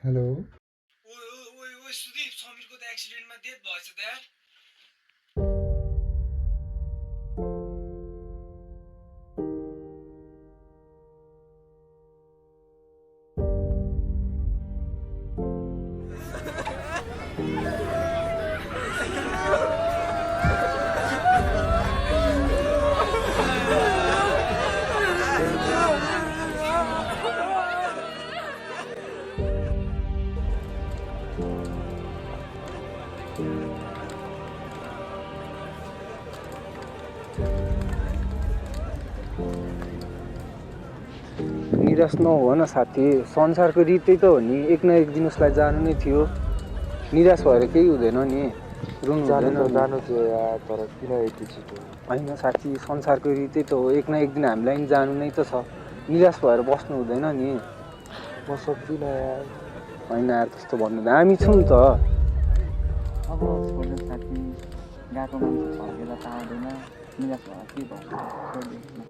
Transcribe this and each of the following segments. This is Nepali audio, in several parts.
हेलो। ओए ओए ओए ओए सुदीप समीरको त एक्सिडेन्टमा डेथ भएछ त यार। निराश नहो न साथी, संसारको रीतै त हो नि, एक न एक दिन उसलाई जानु नै थियो। निराश भएर केही हुँदैन नि, रुनु जानु हुँदैन त नि। जानु थियो यार, तर किन यति छिटो? होइन साथी, संसारको रीतै त हो, एक न एक दिन हामीलाई नि जानु नै त छ। निराश भएर बस्नु हुँदैन नि। म सक्दिनँ यार। होइन यार, त्यस्तो भन्नु हामी छौँ नि त। अब छोड्नु साथी, गएको मान्छे फर्केर त आउँदैन, निराश भएर के भयो, छोडिदिनु।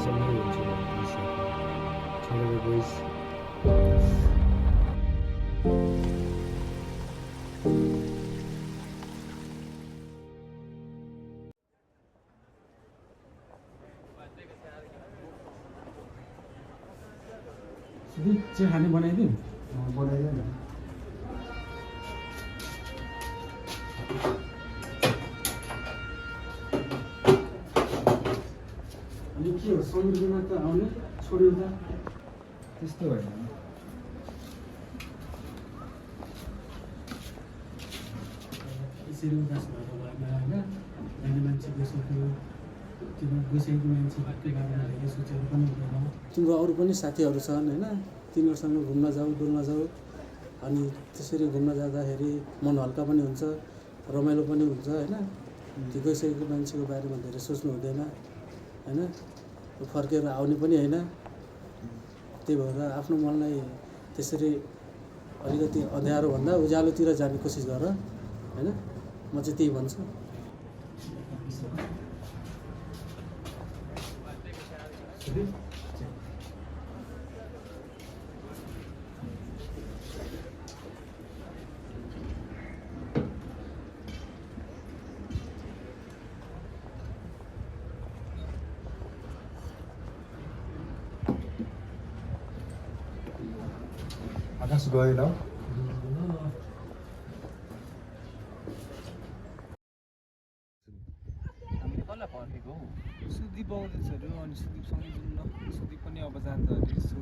सँगै हुन्छ छोडेर गइस्। सुदीप चिया खाने बनाइदिउँ? बनाइदियो न। अनि के हो, समीर बिना त आउने छोड्यो त? त्यस्तो होइन, यसरी उदास भएर भएन होइन। जाने मान्छे गइसक्यो, तिम्रो गइसकेको मान्छे के बारेमा सोचेर पनि हुँदैन। तिम्रो अरू पनि साथीहरू छन् होइन, तिनीहरूसँग घुम्न जाऊ, डुल्न जाऊ। अनि त्यसरी घुम्न जाँदाखेरि मन हल्का पनि हुन्छ, रमाइलो पनि हुन्छ होइन। त्यो गइसकेको मान्छेको बारेमा धेरै सोच्नु हुँदैन होइन, फर्केर आउने पनि होइन। त्यही भएर आफ्नो मनलाई त्यसरी अलिकति अँध्यारोभन्दा उज्यालोतिर जाने कोसिस गर होइन, म चाहिँ त्यही भन्छु। आकाश गएन। कसलाई फर्केको हौ? सुदीप आउँदैछहरू अनि सुदीपसँगै जाउँ न। सुदीप पनि अब जान्छ अरे यसो।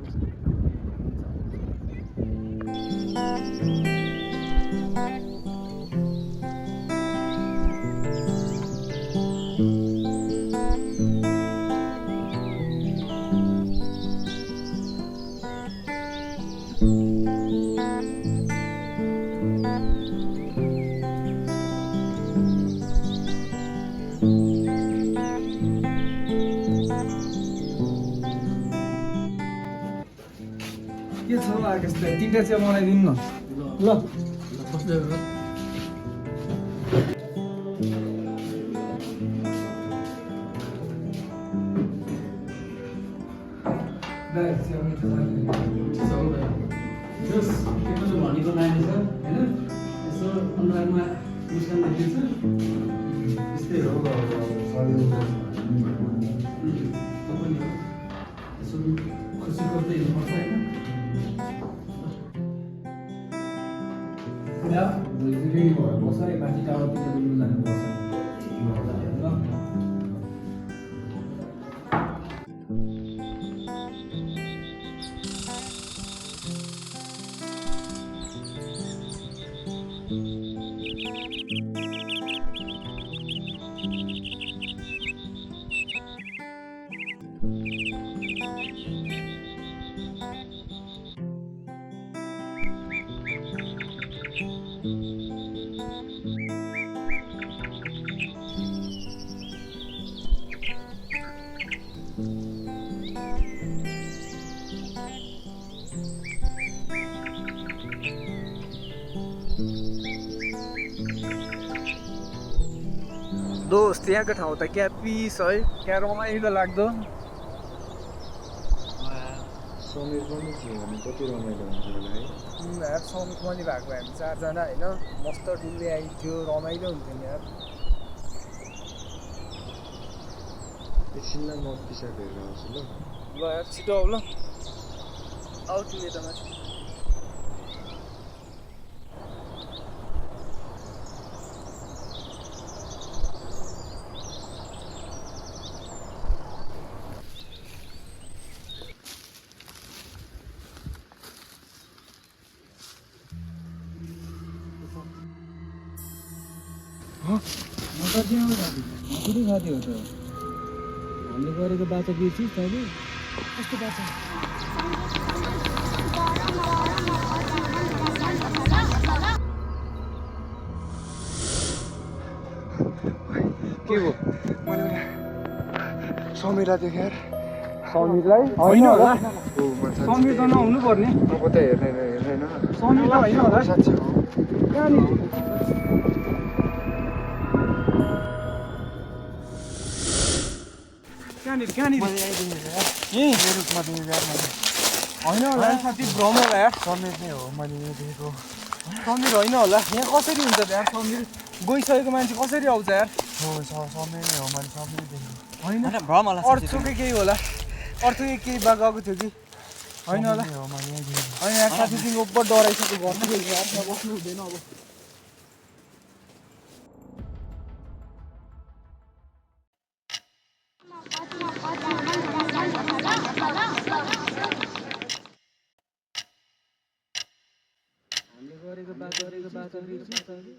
के छ आकाश दाइ, तिनवटा चिया बनाइदिनु न ल। बस्दै गर। दाइ चिया मिठो जस त्यो जो भनेको नानी छ होइन, यसो अनुहारमा मुस्कान देखिन्छ। त्यस्तै हो अब शरीर पनि हो, यसो खुसी गर्दै हिँड्नुपर्छ होइन। रेडी भएर बस्छ है, माथि टावरतिर डुल्नु जानुपर्छ। दोस्त यहाँको ठाउँ त क्या पिस है, क्या रमाइलो लाग्दो। समीर पनि थियो भने कति रमाइलो हुन्थ्यो होला है। यार समीर पनि भएको भए हामी 4 जना होइन, मस्त डुल्दै आइन्थ्यो, रमाइलो हुन्थ्यो नि यार। एकछिनलाई म पिसाब हेरेर आउँछु ल। ल यार छिटो आऊ ल, आऊ तिमी यता माथि। कसरी खाँदै हो त? हामीले गरेको बाचा बिर्सिस् तैँले? कस्तो बाचा? के हो? समीरलाई देखेँ यार। समीरलाई होइन होला, ओ म समीर त नहुनु पर्ने। अब त हेर्दैन समीर त होइन होला। साँच्चै हो। कहाँनिर? कहाँनिर? यहीँ होइन होला साथी, भ्रम होला यार। समीर नै हो मैले यो देखेको। समीर होइन होला, यहाँ कसरी हुन्छ त यार? समीर गइसकेको मान्छे कसरी आउँछ यार? हो समीर नै हो, मैले समीर देखेको। होइन भ्रम होला अर्थकै केही होला, अर्थकै केही बा गएको थियो कि होइन होला। हो मैले यही देखेको। होइन यार साथी, तिमी ओभर डराइसक्यो, घरमा गएको यार, त्यहाँ बस्नु हुँदैन अब। हामीले गरेको बाचा बिर्सिस् तैँले?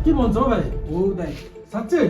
के भन्छ हौ भाइ? हो दाइ साँच्चै